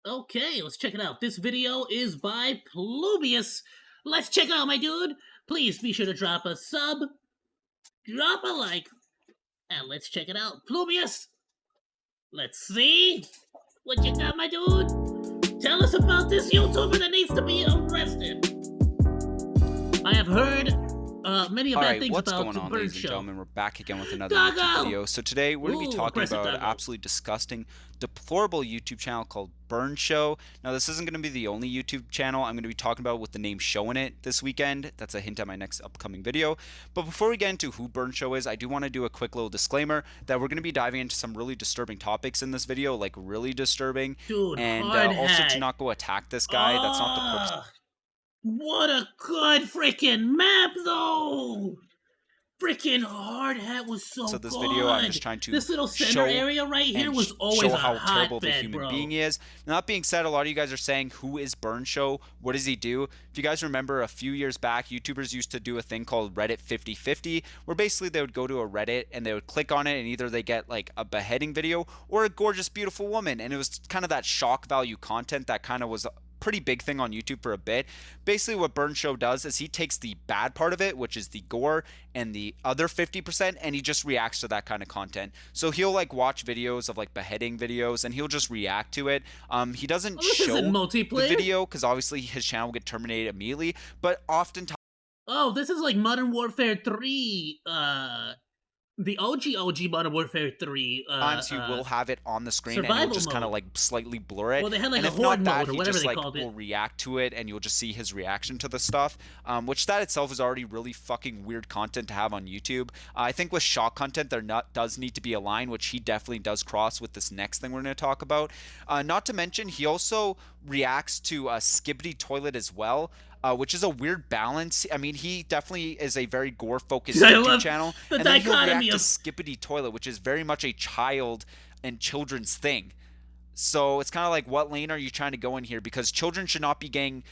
Okay, let's check it out. This video is by Plubius. Let's check it out, my dude. Please be sure to drop a sub, drop a like, and let's check it out. Plubius, let's see what you got, my dude. Tell us about this YouTuber that needs to be arrested. I have heard many bad things What's about going the on, Bird ladies and Show. gentlemen? We're back again with another Doggo! YouTube video. So today we're going to be talking about an doggo. absolutely disgusting, deplorable YouTube channel called Burn Show. Now, this isn't going to be the only YouTube channel I'm going to be talking about with the name Show in it this weekend. That's a hint at my next upcoming video. But before we get into who Burn Show is, I do want to do a quick little disclaimer that we're going to be diving into some really disturbing topics in this video, like really disturbing. Dude, And hard also hat. to not go attack this guy. That's not the purpose. What a good freaking map, though! Freaking hard hat was so So this good. video, I'm just trying to this little center area right here was always show a how terrible the hotbed, human bro. being he is. Now, that being said, a lot of you guys are saying, who is Burn Show? What does he do? If you guys remember, a few years back, YouTubers used to do a thing called Reddit 50/50, where basically they would go to a Reddit and they would click on it, and either they get like a beheading video or a gorgeous, beautiful woman. And it was kind of that shock value content that kind of was pretty big thing on YouTube for a bit. Basically what Burn Show does is he takes the bad part of it, which is the gore, and the other 50%, and he just reacts to that kind of content. So he'll like watch videos of like beheading videos and he'll just react to it. He doesn't show the video because obviously his channel will get terminated immediately, but oftentimes this is like Modern Warfare 3 the OG Modern Warfare 3. He will have it on the screen and he'll just kind of like slightly blur it. Well, they had like and a if not horde that, mode or he whatever just they like called it. will react to it and you'll just see his reaction to the stuff, which that itself is already really fucking weird content to have on YouTube. I think with shock content there does need to be a line, which he definitely does cross with this next thing we're going to talk about. Not to mention he also reacts to Skibbity Toilet as well. Which is a weird balance. I mean, he definitely is a very gore-focused YouTube channel. And then he'll react to Skibbity Toilet, which is very much a child and children's thing. So it's kind of like, what lane are you trying to go in here? Because children should not be getting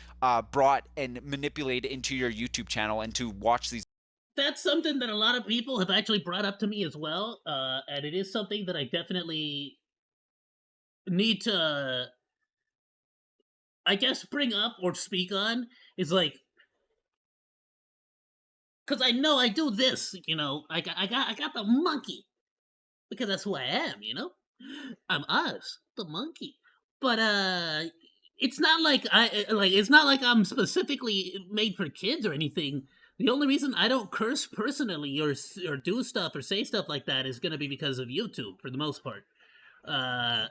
brought and manipulated into your YouTube channel and to watch these. That's something that a lot of people have actually brought up to me as well. And it is something that I definitely need to, I guess, bring up or speak on. Is like, because I know I do this, you know. I got the monkey because that's who I am, you know. I'm Oz, the monkey. But it's not like it's not like I'm specifically made for kids or anything. The only reason I don't curse personally or do stuff or say stuff like that is gonna be because of YouTube for the most part. I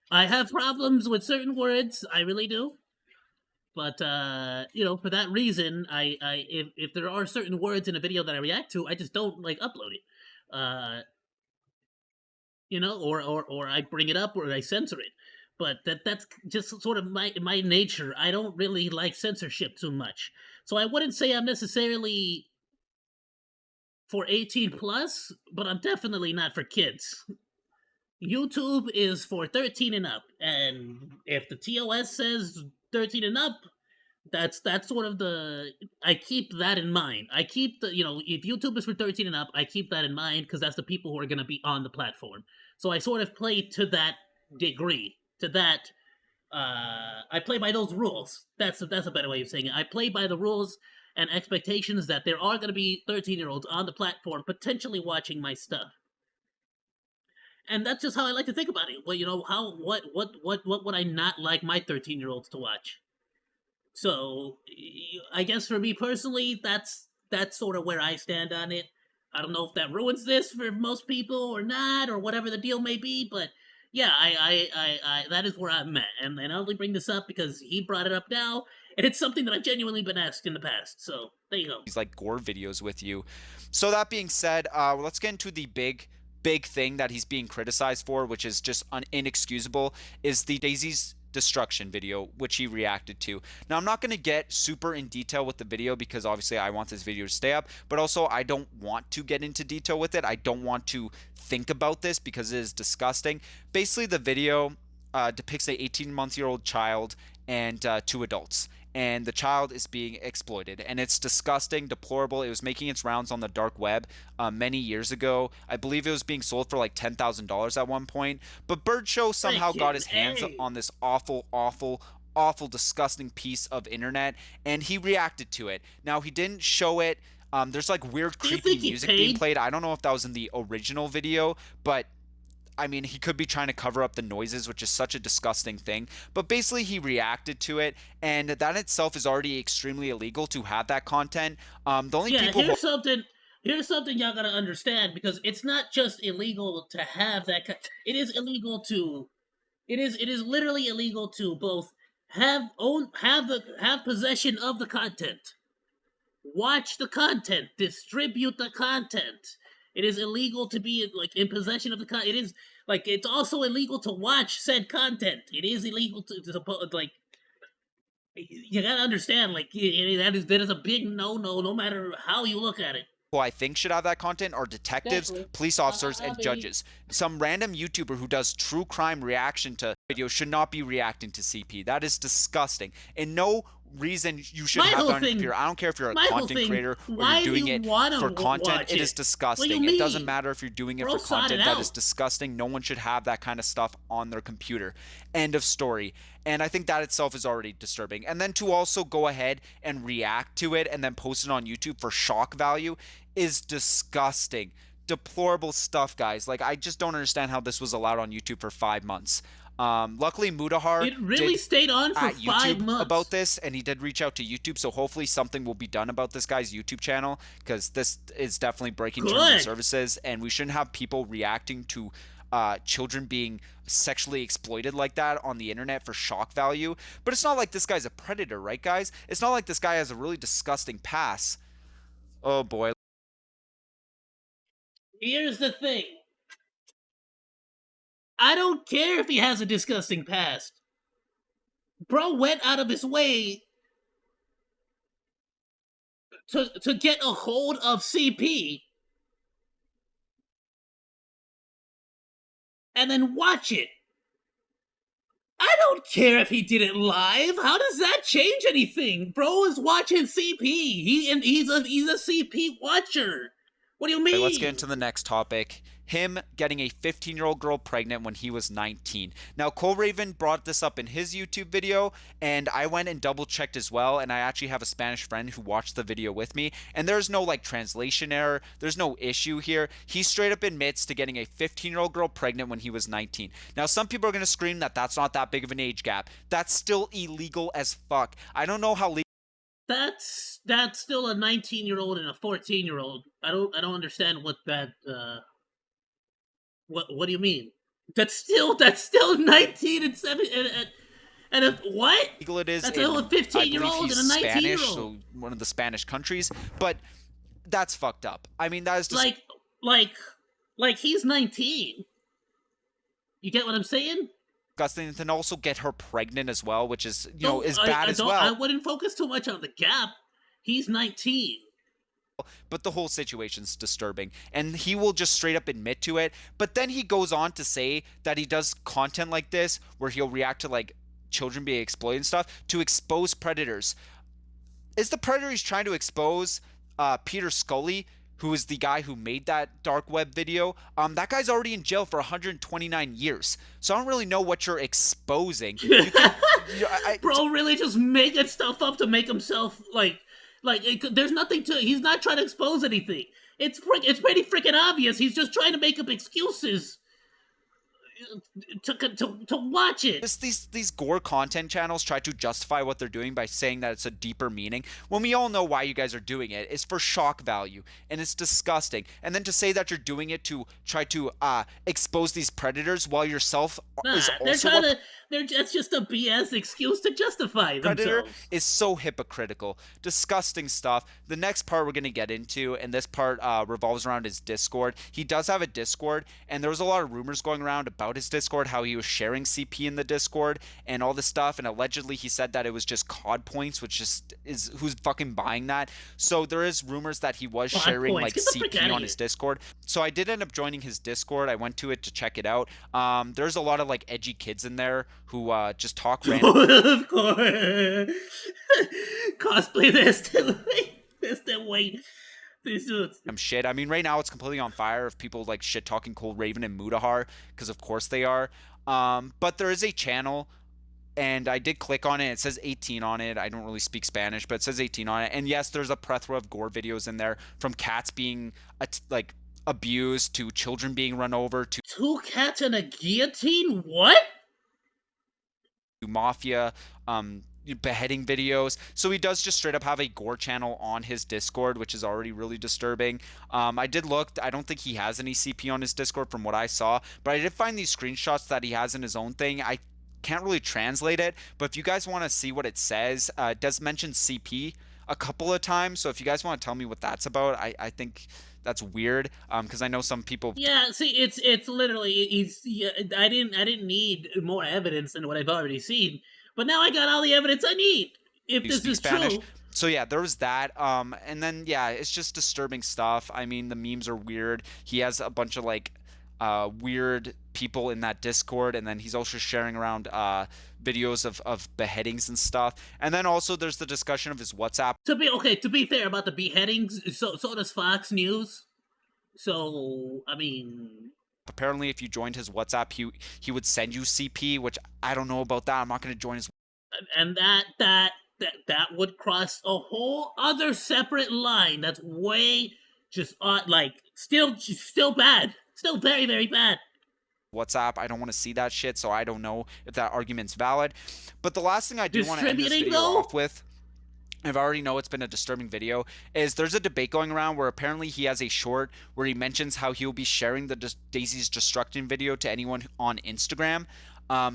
have problems with certain words, I really do. But you know, for that reason, if there are certain words in a video that I react to, I just don't like upload it. You know, or I bring it up or I censor it. But that's just sort of my nature. I don't really like censorship too much. So I wouldn't say I'm necessarily for 18 plus, but I'm definitely not for kids. YouTube is for 13 and up, and if the TOS says 13 and up, that's sort of the, I keep that in mind. I keep the, you know, if YouTube is for 13 and up, I keep that in mind because that's the people who are going to be on the platform. So I sort of play to that degree, to that, I play by those rules. That's a better way of saying it. I play by the rules and expectations that there are going to be 13-year-olds on the platform potentially watching my stuff. And that's just how I like to think about it. Well, you know, what would I not like my 13-year-olds to watch? So, I guess for me personally, that's sort of where I stand on it. I don't know if that ruins this for most people or not, or whatever the deal may be, but yeah, I that is where I'm at. And I only bring this up because he brought it up now, and it's something that I've genuinely been asked in the past. So, there you go. These like gore videos with you. So that being said, let's get into the big thing that he's being criticized for, which is just inexcusable, is the Daisy's destruction video, which he reacted to. Now, I'm not going to get super in detail with the video because obviously I want this video to stay up, but also I don't want to get into detail with it. I don't want to think about this because it is disgusting. Basically, the video depicts a 18-month-old child and two adults. and the child is being exploited, and it's disgusting, deplorable. It was making its rounds on the dark web many years ago. I believe it was being sold for like $10,000 at one point, but Bird Show somehow got Freaking his hands A. on this awful, disgusting piece of internet, and he reacted to it. Now, he didn't show it. There's like weird, Do you creepy think he music being paid? played. I don't know if that was in the original video, but I mean, he could be trying to cover up the noises, which is such a disgusting thing. But basically, he reacted to it, and that itself is already extremely illegal to have that content. The only Yeah, people who here's something y'all gotta understand, because it's not just illegal to have that. It is illegal to. It is literally illegal to both have possession of the content, watch the content, distribute the content. It is illegal to be like in possession of the content. It is like it's also illegal to watch said content. It is illegal to like you gotta understand like that is a big no, no matter how you look at it. who I think should have that content are detectives, Exactly. police officers, I and mean, judges. Some random YouTuber who does true crime reaction to videos should not be reacting to CP. That is disgusting. And no reason you should my have whole that on your thing. computer. I don't care if you're a My whole content thing. creator or Why you're do doing you it wanna for content. watch It it? is What do disgusting. you It doesn't mean? matter if you're doing it Bro, for sort it content. That is out. disgusting. No one should have that kind of stuff on their computer. End of story. And I think that itself is already disturbing. And then to also go ahead and react to it and then post it on YouTube for shock value is disgusting. Deplorable stuff, guys. Like, I just don't understand how this was allowed on YouTube for 5 months. Luckily, Mudahar It really did stayed on for at 5 YouTube about months. this, and he did reach out to YouTube, so hopefully something will be done about this guy's YouTube channel, because this is definitely breaking terms of Good. services, and we shouldn't have people reacting to children being sexually exploited like that on the internet for shock value. But it's not like this guy's a predator, right, guys? It's not like this guy has a really disgusting past. Oh boy. Here's the thing. I don't care if he has a disgusting past. Bro went out of his way to get a hold of CP and then watch it. I don't care if he did it live. How does that change anything? Bro is watching CP. He's a CP watcher. What do you mean? Let's get into the next topic. Him getting a 15-year-old girl pregnant when he was 19. Now, Cole Raven brought this up in his YouTube video, and I went and double-checked as well, and I actually have a Spanish friend who watched the video with me, and there's no, like, translation error. There's no issue here. He straight up admits to getting a 15-year-old girl pregnant when he was 19. Now, some people are going to scream that that's not that big of an age gap. That's still illegal as fuck. I don't know how legal. That's still a 19-year-old and a 14-year-old. I don't understand what that what do you mean? That's still 19 and 7 and a what? Legal it is That's in, a I believe 15-year-old and a he's Spanish, 19-year-old. so one of the Spanish countries, but that's fucked up. I mean, that is just Like he's 19. You get what I'm saying? disgusting. And then also get her pregnant as well, which is, you know, No, is bad as I well. wouldn't focus too much on the gap. He's 19. But the whole situation's disturbing, and he will just straight up admit to it. But then he goes on to say that he does content like this where he'll react to like children being exploited and stuff to expose predators. Is the predator he's trying to expose Peter Scully, who is the guy who made that dark web video? That guy's already in jail for 129 years, so I don't really know what you're exposing. Bro really just making stuff up to make himself there's nothing to. He's not trying to expose anything. It's pretty freaking obvious. He's just trying to make up excuses to watch it. Just these gore content channels try to justify what they're doing by saying that it's a deeper meaning, when we all know why you guys are doing it. It's for shock value, and it's disgusting. And then to say that you're doing it to try to expose these predators while yourself is also That's just a BS excuse to justify predator themselves. is so hypocritical. Disgusting stuff. The next part we're going to get into, and this part revolves around his Discord. He does have a Discord, and there was a lot of rumors going around about his Discord, how he was sharing CP in the Discord and all this stuff, and allegedly he said that it was just COD points, which just is, who's fucking buying that? So there is rumors that he was COD sharing points. like Get the frick CP outta on here. his Discord. So I did end up joining his Discord. I went to it to check it out. There's a lot of like edgy kids in there who just talk random. Of course. Cosplay this to this to wait. Shit. I mean, right now it's completely on fire of people like shit talking Cold Raven and Mudahar, because of course they are. But there is a channel, and I did click on it. It says 18 on it. I don't really speak Spanish, but it says 18 on it. And yes, there's a plethora of gore videos in there, from cats being like abused to children being run over to 2 cats and a guillotine. What? mafia beheading videos. So he does just straight up have a gore channel on his Discord, which is already really disturbing. I did look. I don't think he has any CP on his Discord from what I saw, but I did find these screenshots that he has in his own thing. I can't really translate it, but if you guys want to see what it says, it does mention CP a couple of times. So if you guys want to tell me what that's about, I think that's weird, because I know some people. Yeah, see, it's literally yeah, I didn't need more evidence than what I've already seen, but now I got all the evidence I need. If this Speak is Spanish. true. So yeah, there was that. And then yeah, it's just disturbing stuff. I mean, the memes are weird. He has a bunch of like weird people in that Discord, and then he's also sharing around videos of beheadings and stuff. And then also there's the discussion of his WhatsApp. To be fair about the beheadings, so does Fox News. So I mean, Apparently, if you joined his WhatsApp, he would send you CP, which I don't know about that. I'm not going to join his. And that would cross a whole other separate line. That's way just like still bad, still very very bad. WhatsApp. I don't want to see that shit, so I don't know if that argument's valid. But the last thing I do want to end this video off with, I've already know it's been a disturbing video, is there's a debate going around where apparently he has a short where he mentions how he'll be sharing the Daisy's Destruction video to anyone on Instagram.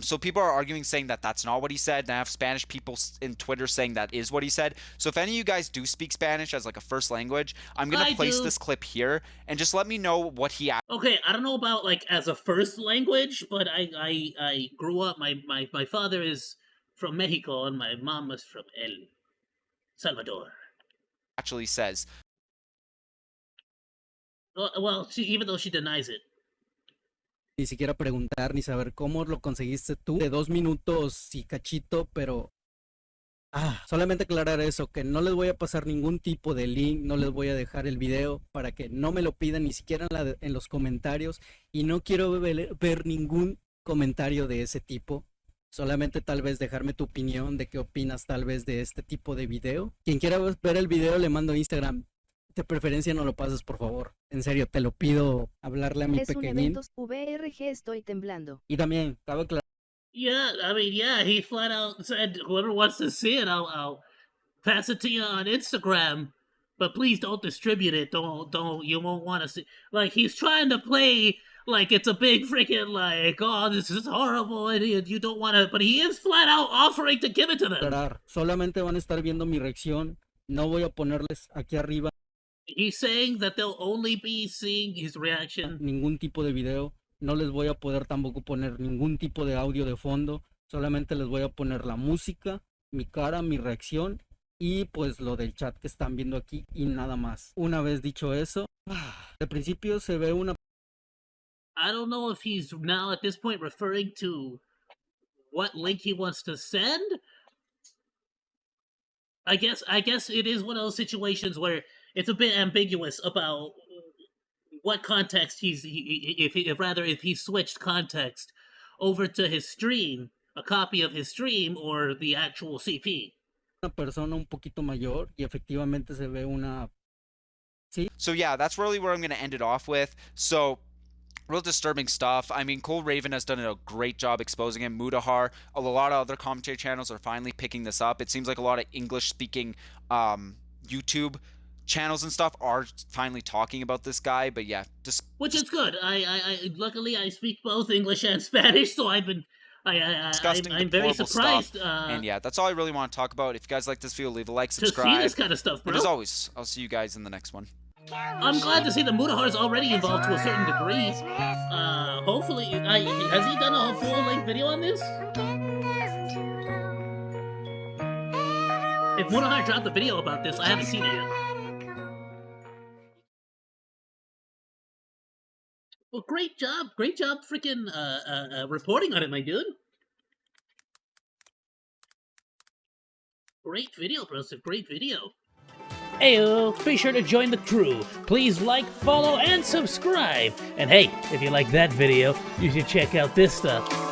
So people are arguing, saying that that's not what he said, and I have Spanish people in Twitter saying that is what he said. So if any of you guys do speak Spanish as like a first language, I'm going to place this clip here, and just let me know what he asked. Okay, I don't know about like as a first language, but I grew up, my father is from Mexico and my mom was from El Salvador. Actually says. Well, even though she denies it. Ni siquiera preguntar ni saber cómo lo conseguiste tú, de 2 minutos y cachito, pero solamente aclarar eso, que no les voy a pasar ningún tipo de link, no les voy a dejar el video para que no me lo pidan ni siquiera en los comentarios, y no quiero ver ningún comentario de ese tipo. Solamente tal vez dejarme tu opinión de qué opinas tal vez de este tipo de video. Quien quiera ver el video le mando a Instagram. De preferencia no lo pases, por favor. En serio, te lo pido, hablarle a mi pequeñín. Es un eventos VRG, estoy temblando. Y también, cabe aclarar. Yeah, I mean, yeah, he flat out said, whoever wants to see it, I'll pass it to you on Instagram, but please don't distribute it. Don't, you won't want to see. Like, he's trying to play like it's a big freaking, like, oh, this is horrible, and you don't want to, but he is flat out offering to give it to them. Solamente van a estar viendo mi reacción. No voy a ponerles aquí arriba. He's saying that they'll only be seeing his reaction. Ningún tipo de video. No les voy a poder tampoco poner ningún tipo de audio de fondo. Solamente les voy a poner la música, mi cara, mi reacción y pues lo del chat que están viendo aquí y nada más. Una vez dicho eso, de principio se ve una... I don't know if he's now at this point referring to what link he wants to send. I guess it is one of those situations where it's a bit ambiguous about what context if he switched context over to his stream, a copy of his stream, or the actual CP. Una persona un poquito mayor y efectivamente se ve una... ¿Sí? So yeah, that's really where I'm going to end it off with. So real disturbing stuff. I mean, Cold Raven has done a great job exposing him. Mudahar, a lot of other commentary channels are finally picking this up. It seems like a lot of English-speaking YouTube channels and stuff are finally talking about this guy. But yeah, which is good. I luckily I speak both English and Spanish, so I'm very surprised. And yeah, that's all I really want to talk about. If you guys like this video, leave a like, subscribe. To see this kind of stuff, bro. And as always, I'll see you guys in the next one. I'm glad to see that Mudahar is already involved to a certain degree. Hopefully, has he done a full-length video on this? If Mudahar dropped a video about this, I haven't seen it yet. Well, great job freaking reporting on it, my dude. Great video, bro. It's a great video. Ayoo, be sure to join the crew. Please like, follow, and subscribe. And hey, if you like that video, you should check out this stuff.